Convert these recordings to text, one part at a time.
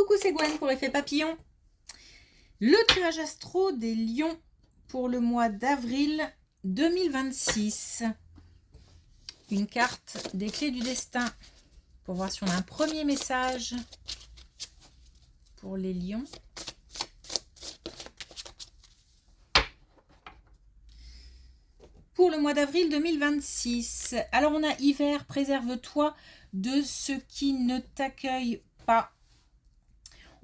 Coucou, c'est Gwen pour Effet Papillon. Le tirage astro des lions pour le mois d'avril 2026. Une carte des clés du destin pour voir si on a un premier message pour les lions. Pour le mois d'avril 2026. Alors on a hiver, préserve-toi de ce qui ne t'accueille pas.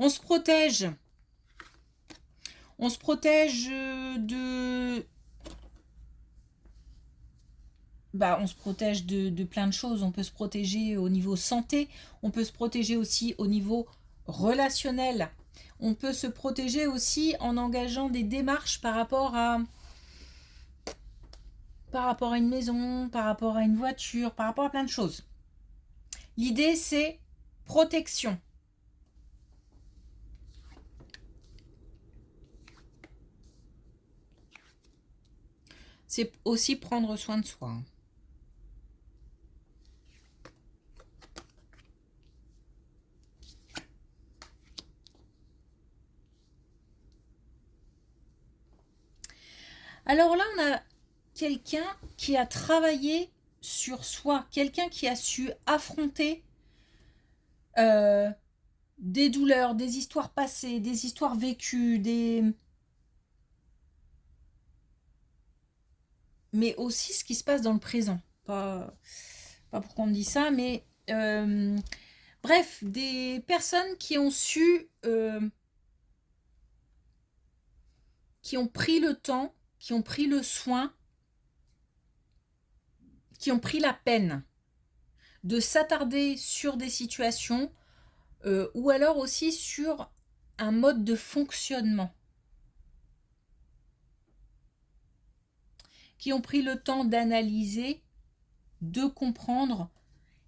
On se protège. On se protège de... on se protège de plein de choses. On peut se protéger au niveau santé. On peut se protéger aussi au niveau relationnel. On peut se protéger aussi en engageant des démarches par rapport à une maison, par rapport à une voiture, par rapport à plein de choses. L'idée, c'est protection. C'est aussi prendre soin de soi. Alors là, on a quelqu'un qui a travaillé sur soi, quelqu'un qui a su affronter des douleurs, des histoires passées, des histoires vécues, mais aussi ce qui se passe dans le présent. Pas pourquoi on me dit ça, mais bref, des personnes qui ont su, qui ont pris le temps, qui ont pris le soin, qui ont pris la peine de s'attarder sur des situations ou alors aussi sur un mode de fonctionnement, qui ont pris le temps d'analyser, de comprendre,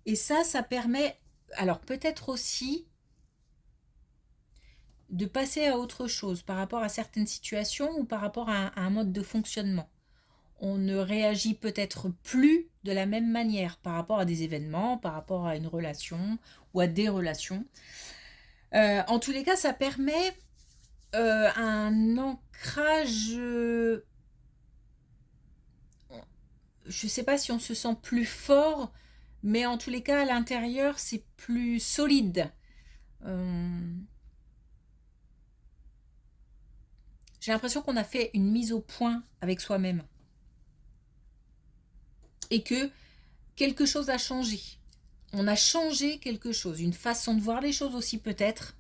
et ça permet, alors peut-être aussi de passer à autre chose par rapport à certaines situations ou par rapport à un mode de fonctionnement. On ne réagit peut-être plus de la même manière par rapport à des événements, par rapport à une relation ou à des relations. En tous les cas, ça permet un ancrage. Je ne sais pas si on se sent plus fort, mais en tous les cas, à l'intérieur, c'est plus solide. J'ai l'impression qu'on a fait une mise au point avec soi-même. Et que quelque chose a changé. On a changé quelque chose, une façon de voir les choses aussi peut-être.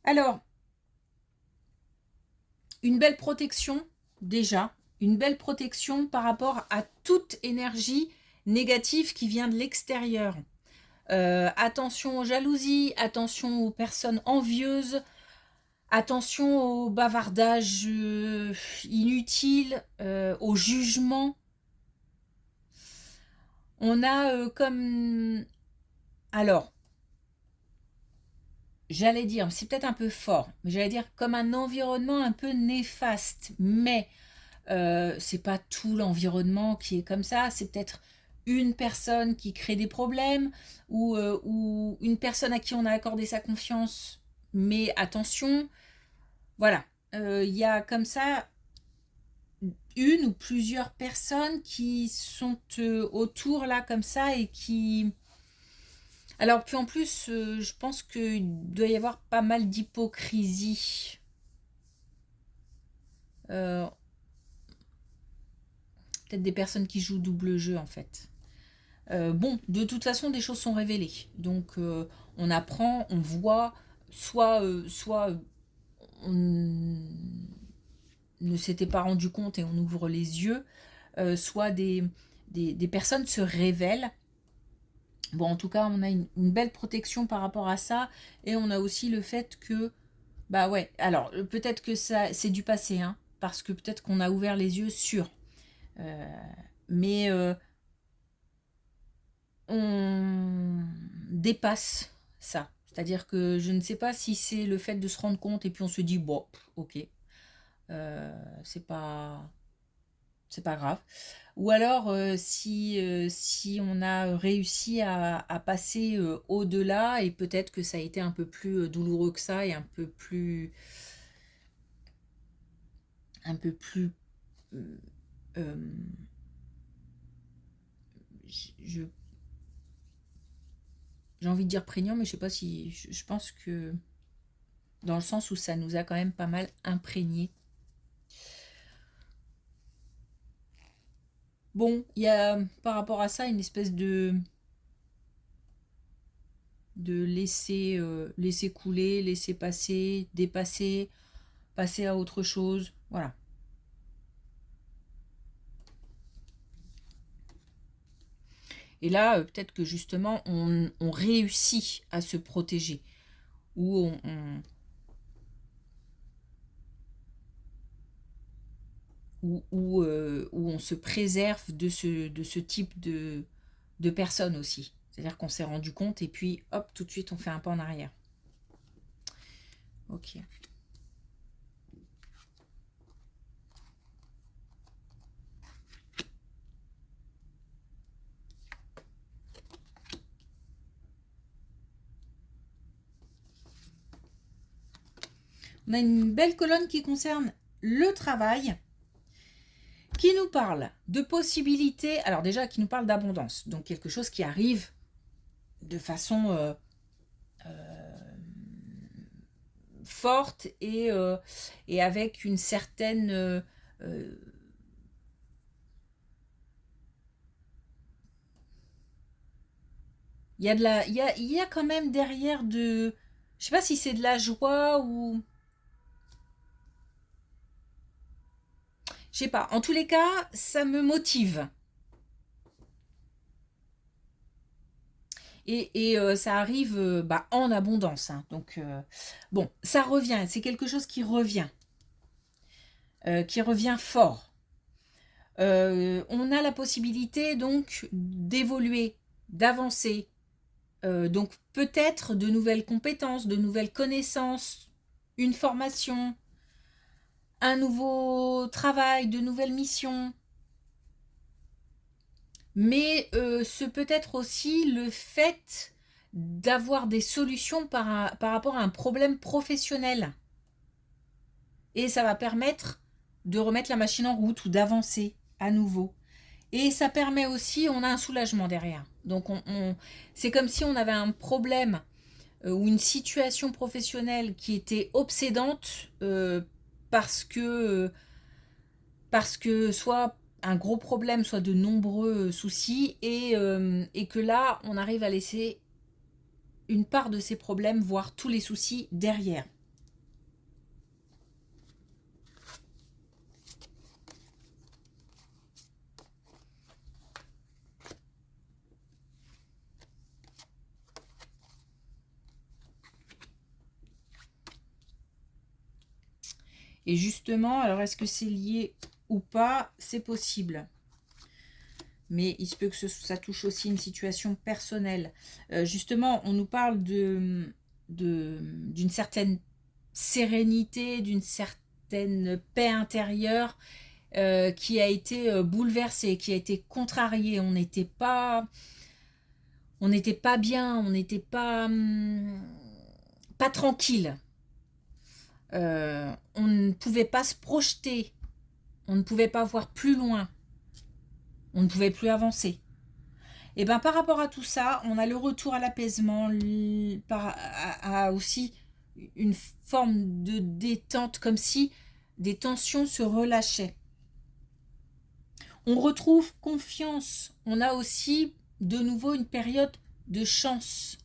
Alors, une belle protection déjà, une belle protection par rapport à toute énergie négative qui vient de l'extérieur. Attention aux jalousies, attention aux personnes envieuses, attention au bavardage inutile, au jugement. On a comme... Alors, j'allais dire, c'est peut-être un peu fort, mais j'allais dire comme un environnement un peu néfaste. Mais c'est pas tout l'environnement qui est comme ça, c'est peut-être une personne qui crée des problèmes ou une personne à qui on a accordé sa confiance. Mais attention, voilà, il y a comme ça une ou plusieurs personnes qui sont autour là comme ça et qui... Alors puis en plus, je pense qu'il doit y avoir pas mal d'hypocrisie. Peut-être des personnes qui jouent double jeu en fait. Bon, de toute façon, des choses sont révélées. Donc, on apprend, on voit, soit on ne s'était pas rendu compte et on ouvre les yeux, soit des personnes se révèlent. Bon, en tout cas, on a une belle protection par rapport à ça. Et on a aussi le fait que, bah ouais, alors peut-être que ça c'est du passé, hein, parce que peut-être qu'on a ouvert les yeux sur. Mais dépasse ça. C'est-à-dire que je ne sais pas si c'est le fait de se rendre compte et puis on se dit, bon, ok, c'est pas grave. Ou alors si on a réussi à passer au-delà et peut-être que ça a été un peu plus douloureux que ça et un peu plus euh, je- j'ai envie de dire prégnant, mais je sais pas si je pense que dans le sens où ça nous a quand même pas mal imprégné. Bon, il y a par rapport à ça une espèce de laisser couler, laisser passer, dépasser, passer à autre chose. Voilà. Et là, peut-être que justement, on réussit à se protéger. Ou où on se préserve de ce type de personnes aussi. C'est-à-dire qu'on s'est rendu compte et puis hop, tout de suite on fait un pas en arrière. Ok. On a une belle colonne qui concerne le travail, qui nous parle de possibilités, alors déjà qui nous parle d'abondance, donc quelque chose qui arrive de façon forte et avec une certaine il y a de la il y a quand même derrière de je sais pas si c'est de la joie ou je sais pas, en tous les cas ça me motive et ça arrive en abondance hein. Donc bon ça revient, c'est quelque chose qui revient fort. On a la possibilité donc d'évoluer, d'avancer, donc peut-être de nouvelles compétences, de nouvelles connaissances, une formation, un nouveau travail, de nouvelles missions. Mais ce peut être aussi le fait d'avoir des solutions par rapport à un problème professionnel. Et ça va permettre de remettre la machine en route ou d'avancer à nouveau. Et ça permet aussi, on a un soulagement derrière. Donc c'est comme si on avait un problème ou une situation professionnelle qui était obsédante parce que soit un gros problème, soit de nombreux soucis, et que là, on arrive à laisser une part de ces problèmes, voire tous les soucis derrière. Et justement, alors est-ce que c'est lié ou pas? C'est possible. Mais il se peut que ça touche aussi une situation personnelle. Justement, on nous parle d'une certaine sérénité, d'une certaine paix intérieure qui a été bouleversée, qui a été contrariée. On n'était pas bien, on n'était pas tranquille. On ne pouvait pas se projeter, on ne pouvait pas voir plus loin, on ne pouvait plus avancer. Et bien par rapport à tout ça, on a le retour à l'apaisement, à aussi une forme de détente, comme si des tensions se relâchaient. On retrouve confiance. On a aussi de nouveau une période de chance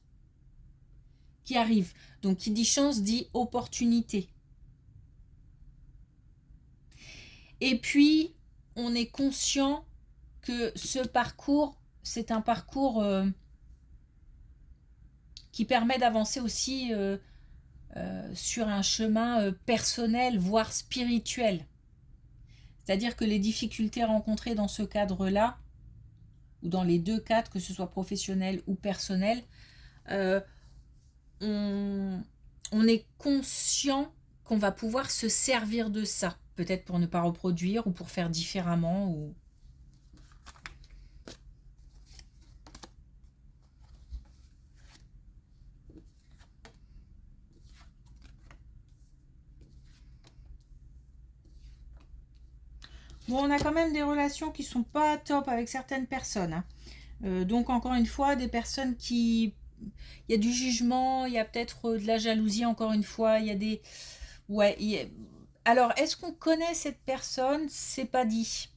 qui arrive. Donc qui dit chance dit opportunité. Et puis, on est conscient que ce parcours, c'est un parcours qui permet d'avancer aussi sur un chemin personnel, voire spirituel. C'est-à-dire que les difficultés rencontrées dans ce cadre-là, ou dans les deux cadres, que ce soit professionnel ou personnel, euh, on est conscient qu'on va pouvoir se servir de ça, peut-être pour ne pas reproduire ou pour faire différemment. Ou... Bon, on a quand même des relations qui sont pas top avec certaines personnes, hein. Donc encore une fois, des personnes qui... Il y a du jugement, il y a peut-être de la jalousie, encore une fois, il y a des... Ouais, alors, est-ce qu'on connaît cette personne? C'est pas dit.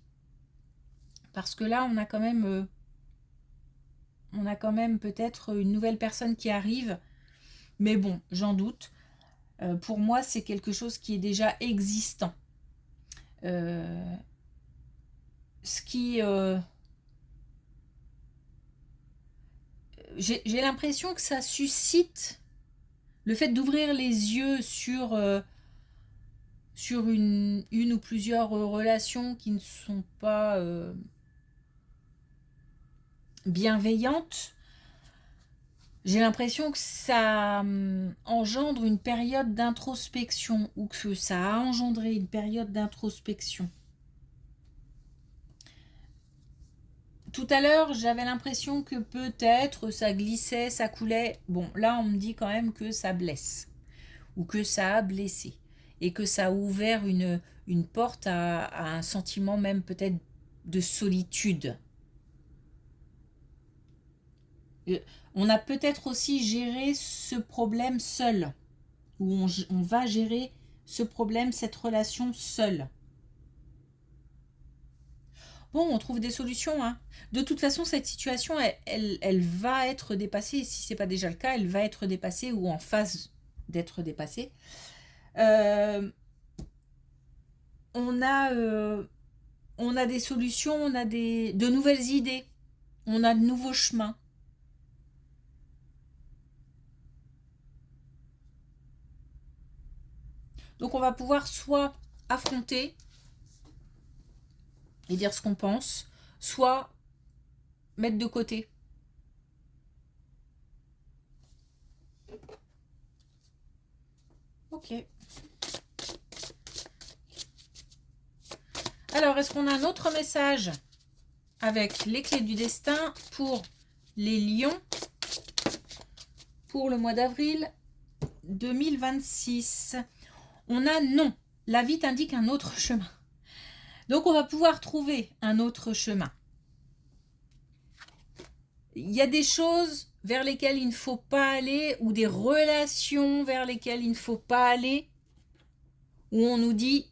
Parce que là, on a quand même peut-être une nouvelle personne qui arrive. Mais bon, j'en doute. Pour moi, c'est quelque chose qui est déjà existant. Ce qui... j'ai l'impression que ça suscite le fait d'ouvrir les yeux sur une ou plusieurs relations qui ne sont pas bienveillantes. J'ai l'impression que ça engendre une période d'introspection ou que ça a engendré une période d'introspection. Tout à l'heure, j'avais l'impression que peut-être ça glissait, ça coulait. Bon, là, on me dit quand même que ça blesse ou que ça a blessé et que ça a ouvert une porte à un sentiment même peut-être de solitude. On a peut-être aussi géré ce problème seul, ou on va gérer ce problème, cette relation seule. Bon, on trouve des solutions, hein. De toute façon, cette situation, elle va être dépassée. Si ce n'est pas déjà le cas, elle va être dépassée ou en phase d'être dépassée. On a des solutions, on a de nouvelles idées, on a de nouveaux chemins. Donc on va pouvoir soit affronter et dire ce qu'on pense, soit mettre de côté. Ok. Alors, est-ce qu'on a un autre message avec les clés du destin pour les lions pour le mois d'avril 2026? On a non. La vie t'indique un autre chemin. Donc, on va pouvoir trouver un autre chemin. Il y a des choses vers lesquelles il ne faut pas aller ou des relations vers lesquelles il ne faut pas aller où on nous dit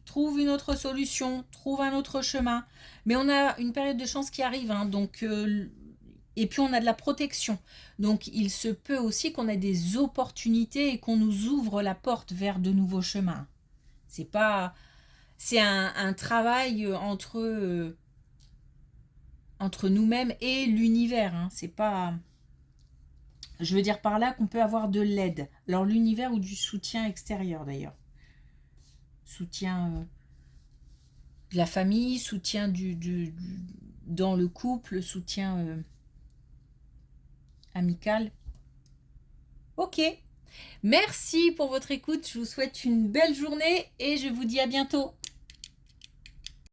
trouve une autre solution, trouve un autre chemin. Mais on a une période de chance qui arrive, hein, donc, et puis on a de la protection. Donc il se peut aussi qu'on ait des opportunités et qu'on nous ouvre la porte vers de nouveaux chemins. C'est pas... C'est un travail entre nous-mêmes et l'univers, hein. C'est pas... Je veux dire par là qu'on peut avoir de l'aide. Alors l'univers ou du soutien extérieur d'ailleurs. Soutien de la famille, soutien dans le couple, soutien amical. Ok. Merci pour votre écoute. Je vous souhaite une belle journée et je vous dis à bientôt.